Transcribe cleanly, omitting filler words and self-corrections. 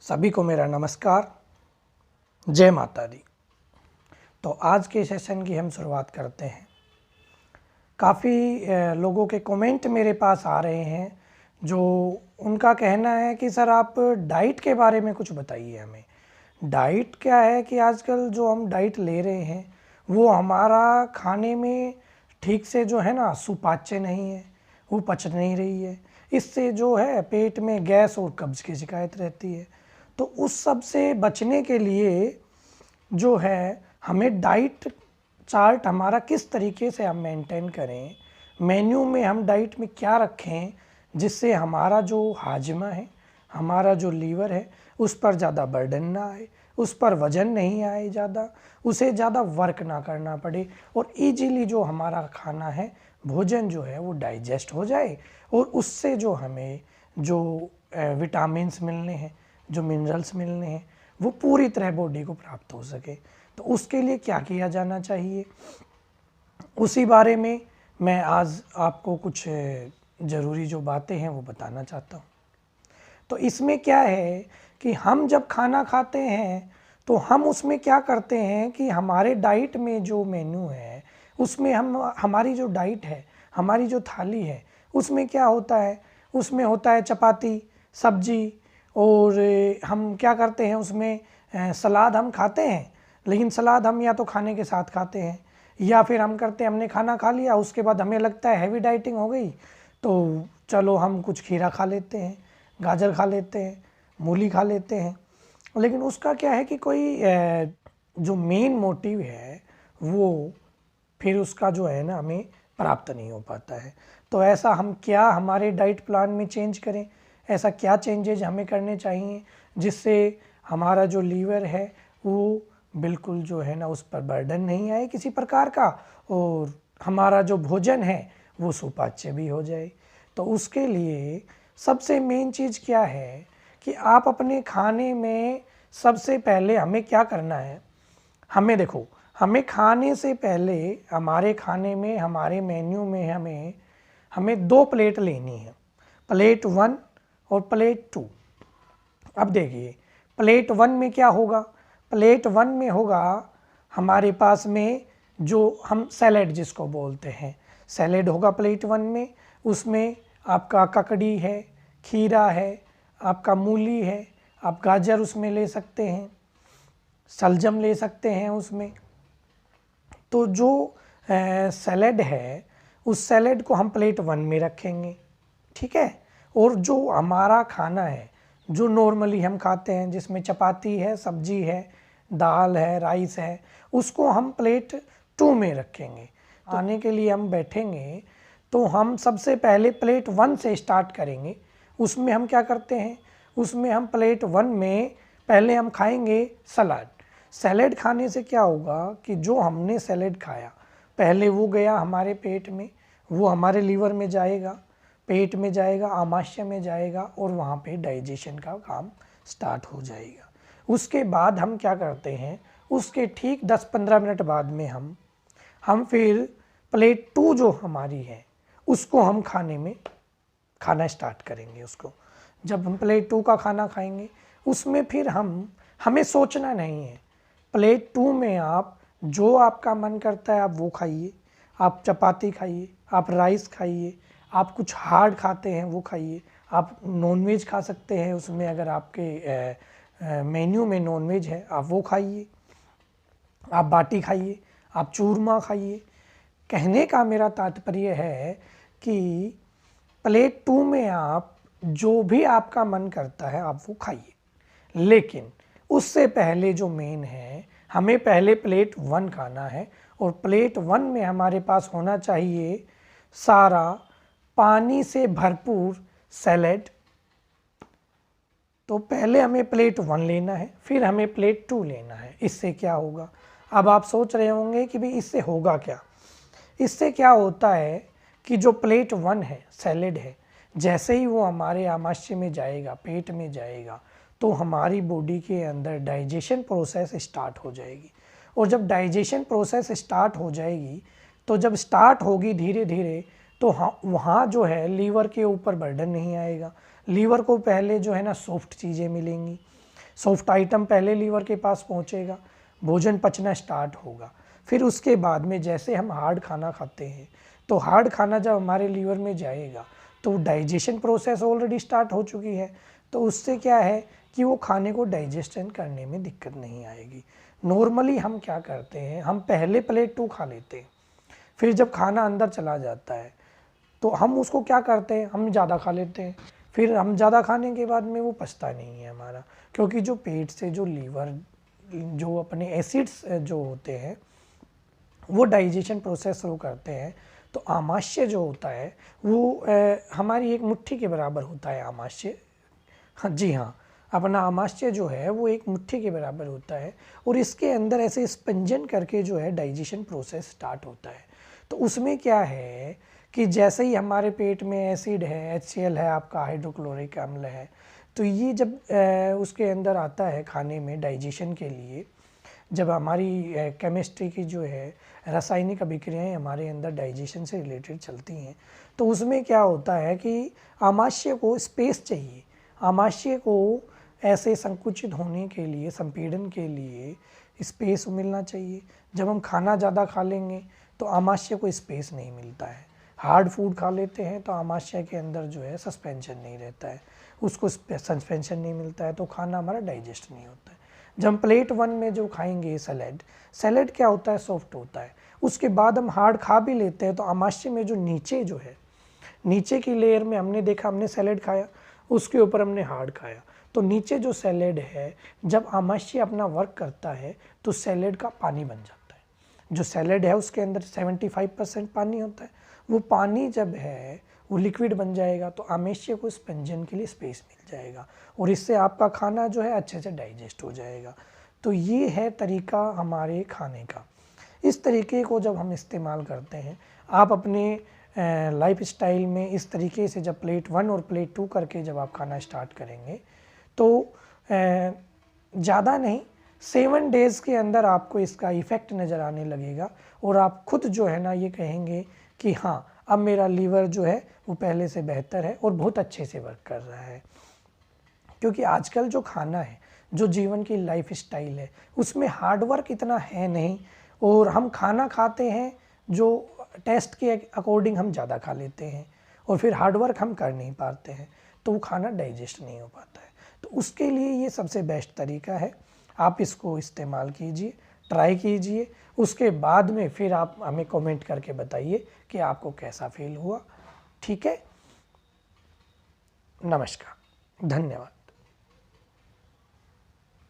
सभी को मेरा नमस्कार, जय माता दी। तो आज के सेशन की हम शुरुआत करते हैं। काफ़ी लोगों के कमेंट मेरे पास आ रहे हैं जो उनका कहना है कि सर आप डाइट के बारे में कुछ बताइए हमें। डाइट क्या है कि आजकल जो हम डाइट ले रहे हैं वो हमारा खाने में ठीक से जो है ना सुपाच्य नहीं है, वो पच नहीं रही है। इससे जो है पेट में गैस और कब्ज़ की शिकायत रहती है। तो उस सब से बचने के लिए जो है हमें डाइट चार्ट हमारा किस तरीके से हम मेंटेन करें, मेन्यू में हम डाइट में क्या रखें जिससे हमारा जो हाजमा है, हमारा जो लीवर है उस पर ज़्यादा बर्डन ना आए, उस पर वज़न नहीं आए ज़्यादा, उसे ज़्यादा वर्क ना करना पड़े और इजीली जो हमारा खाना है, भोजन जो है वो डाइजेस्ट हो जाए और उससे जो हमें जो विटामिन्स मिलने हैं, जो मिनरल्स मिलने हैं वो पूरी तरह बॉडी को प्राप्त हो सके। तो उसके लिए क्या किया जाना चाहिए, उसी बारे में मैं आज आपको कुछ ज़रूरी जो बातें हैं वो बताना चाहता हूँ। तो इसमें क्या है कि हम जब खाना खाते हैं तो हम उसमें क्या करते हैं कि हमारे डाइट में जो मेन्यू है उसमें हमारी जो डाइट है, हमारी जो थाली है उसमें क्या होता है, उसमें होता है चपाती, सब्जी और हम क्या करते हैं उसमें सलाद हम खाते हैं, लेकिन सलाद हम या तो खाने के साथ खाते हैं या फिर हम करते हैं हमने खाना खा लिया उसके बाद हमें लगता है हैवी डाइटिंग हो गई तो चलो हम कुछ खीरा खा लेते हैं, गाजर खा लेते हैं, मूली खा लेते हैं। लेकिन उसका क्या है कि कोई जो मेन मोटिव है वो फिर उसका जो है ना हमें प्राप्त नहीं हो पाता है। तो ऐसा हम क्या हमारे डाइट प्लान में चेंज करें, ऐसा क्या चेंजेज हमें करने चाहिए जिससे हमारा जो लीवर है वो बिल्कुल जो है ना उस पर बर्डन नहीं आए किसी प्रकार का और हमारा जो भोजन है वो सुपाच्य भी हो जाए। तो उसके लिए सबसे मेन चीज़ क्या है कि आप अपने खाने में सबसे पहले हमें क्या करना है, हमें देखो हमें खाने से पहले हमारे खाने में हमारे मेन्यू में हमें 2 प्लेट लेनी है, प्लेट 1 और प्लेट 2। अब देखिए प्लेट 1 में क्या होगा, प्लेट 1 में होगा हमारे पास में जो हम सैलेड जिसको बोलते हैं, सैलेड होगा प्लेट 1 में। उसमें आपका ककड़ी है, खीरा है, आपका मूली है, आप गाजर उसमें ले सकते हैं, शलजम ले सकते हैं उसमें। तो जो सैलेड है उस सैलेड को हम प्लेट 1 में रखेंगे, ठीक है। और जो हमारा खाना है जो नॉर्मली हम खाते हैं जिसमें चपाती है, सब्जी है, दाल है, राइस है, उसको हम प्लेट 2 में रखेंगे। आने के लिए हम बैठेंगे तो हम सबसे पहले प्लेट 1 से स्टार्ट करेंगे। उसमें हम क्या करते हैं, उसमें हम प्लेट 1 में पहले हम खाएंगे सलाद। सैलेड खाने से क्या होगा कि जो हमने सैलेड खाया पहले वो गया हमारे पेट में, वो हमारे लीवर में जाएगा, पेट में जाएगा, आमाशय में जाएगा और वहाँ पे डाइजेशन का काम स्टार्ट हो जाएगा। उसके बाद हम क्या करते हैं, उसके ठीक 10-15 मिनट बाद में हम फिर प्लेट 2 जो हमारी है उसको हम खाना स्टार्ट करेंगे। उसको जब हम प्लेट 2 का खाना खाएंगे उसमें फिर हमें सोचना नहीं है। प्लेट 2 में आप जो आपका मन करता है आप वो खाइए, आप चपाती खाइए, आप राइस खाइए, आप कुछ हार्ड खाते हैं वो खाइए, आप नॉनवेज खा सकते हैं उसमें, अगर आपके मेन्यू में नॉनवेज है आप वो खाइए, आप बाटी खाइए, आप चूरमा खाइए। कहने का मेरा तात्पर्य है कि प्लेट 2 में आप जो भी आपका मन करता है आप वो खाइए, लेकिन उससे पहले जो मेन है हमें पहले प्लेट 1 खाना है और प्लेट 1 में हमारे पास होना चाहिए सारा पानी से भरपूर सैलेड। तो पहले हमें प्लेट 1 लेना है, फिर हमें प्लेट 2 लेना है। इससे क्या होगा, अब आप सोच रहे होंगे कि भाई इससे होगा क्या। इससे क्या होता है कि जो प्लेट 1 है सैलेड है, जैसे ही वो हमारे आमाशय में जाएगा, पेट में जाएगा, तो हमारी बॉडी के अंदर डाइजेशन प्रोसेस स्टार्ट हो जाएगी। और जब डाइजेशन प्रोसेस स्टार्ट हो जाएगी तो जब स्टार्ट होगी धीरे धीरे तो वहाँ जो है लीवर के ऊपर बर्डन नहीं आएगा। लीवर को पहले जो है ना सॉफ्ट चीज़ें मिलेंगी, सॉफ्ट आइटम पहले लीवर के पास पहुंचेगा, भोजन पचना स्टार्ट होगा। फिर उसके बाद में जैसे हम हार्ड खाना खाते हैं, तो हार्ड खाना जब हमारे लीवर में जाएगा तो डाइजेशन प्रोसेस ऑलरेडी स्टार्ट हो चुकी है, तो उससे क्या है कि वो खाने को डाइजेशन करने में दिक्कत नहीं आएगी। नॉर्मली हम क्या करते हैं, हम पहले प्लेट 2 खा लेते हैं, फिर जब खाना अंदर चला जाता है तो हम उसको क्या करते हैं, हम ज़्यादा खा लेते हैं। फिर हम ज़्यादा खाने के बाद में वो पचता नहीं है हमारा, क्योंकि जो पेट से जो लीवर जो अपने एसिड्स जो होते हैं वो डाइजेशन प्रोसेस शुरू करते हैं। तो आमाशय जो होता है वो हमारी एक मुट्ठी के बराबर होता है आमाशय। हाँ जी हाँ, अपना आमाशय जो है वो एक मुट्ठी के बराबर होता है, और इसके अंदर ऐसे स्पंजन करके जो है डाइजेशन प्रोसेस स्टार्ट होता है। तो उसमें क्या है कि जैसे ही हमारे पेट में एसिड है, HCl है, आपका हाइड्रोक्लोरिक अम्ल है, तो ये जब उसके अंदर आता है खाने में डाइजेशन के लिए, जब हमारी केमिस्ट्री की जो है रासायनिक अभिक्रियाएं हमारे अंदर डाइजेशन से रिलेटेड चलती हैं, तो उसमें क्या होता है कि आमाशय को स्पेस चाहिए। आमाशय को ऐसे संकुचित होने के लिए, संपीड़न के लिए स्पेस मिलना चाहिए। जब हम खाना ज़्यादा खा लेंगे तो आमाशय को स्पेस नहीं मिलता है। हार्ड फूड खा लेते हैं तो आमाशय के अंदर जो है सस्पेंशन नहीं रहता है, उसको सस्पेंशन नहीं मिलता है, तो खाना हमारा डाइजेस्ट नहीं होता है। जब हम प्लेट 1 में जो खाएंगे सैलेड क्या होता है, सॉफ्ट होता है। उसके बाद हम हार्ड खा भी लेते हैं तो आमाशय में जो नीचे जो है, नीचे की लेयर में हमने देखा, हमने सैलेड खाया, उसके ऊपर हमने हार्ड खाया, तो नीचे जो सैलेड है जब आमाशय अपना वर्क करता है तो सैलेड का पानी बन जाता है। जो सैलेड है उसके अंदर 75% पानी होता है, वो पानी जब है वो लिक्विड बन जाएगा तो आमाशय को स्पंजन के लिए स्पेस मिल जाएगा, और इससे आपका खाना जो है अच्छे से डाइजेस्ट हो जाएगा। तो ये है तरीका हमारे खाने का। इस तरीके को जब हम इस्तेमाल करते हैं, आप अपने लाइफ स्टाइल में इस तरीके से जब प्लेट 1 और प्लेट 2 करके जब आप खाना स्टार्ट करेंगे तो ज़्यादा नहीं, 7 डेज़ के अंदर आपको इसका इफ़ेक्ट नज़र आने लगेगा, और आप खुद जो है ना ये कहेंगे कि हाँ, अब मेरा लीवर जो है वो पहले से बेहतर है और बहुत अच्छे से वर्क कर रहा है। क्योंकि आजकल जो खाना है, जो जीवन की लाइफ स्टाइल है, उसमें हार्ड वर्क इतना है नहीं, और हम खाना खाते हैं जो टेस्ट के अकॉर्डिंग हम ज़्यादा खा लेते हैं, और फिर हार्ड वर्क हम कर नहीं पाते हैं, तो वो खाना डाइजेस्ट नहीं हो पाता है। तो उसके लिए ये सबसे बेस्ट तरीका है, आप इसको इस्तेमाल कीजिए, ट्राई कीजिए। उसके बाद में फिर आप हमें कमेंट करके बताइए कि आपको कैसा फील हुआ। ठीक है, नमस्कार, धन्यवाद।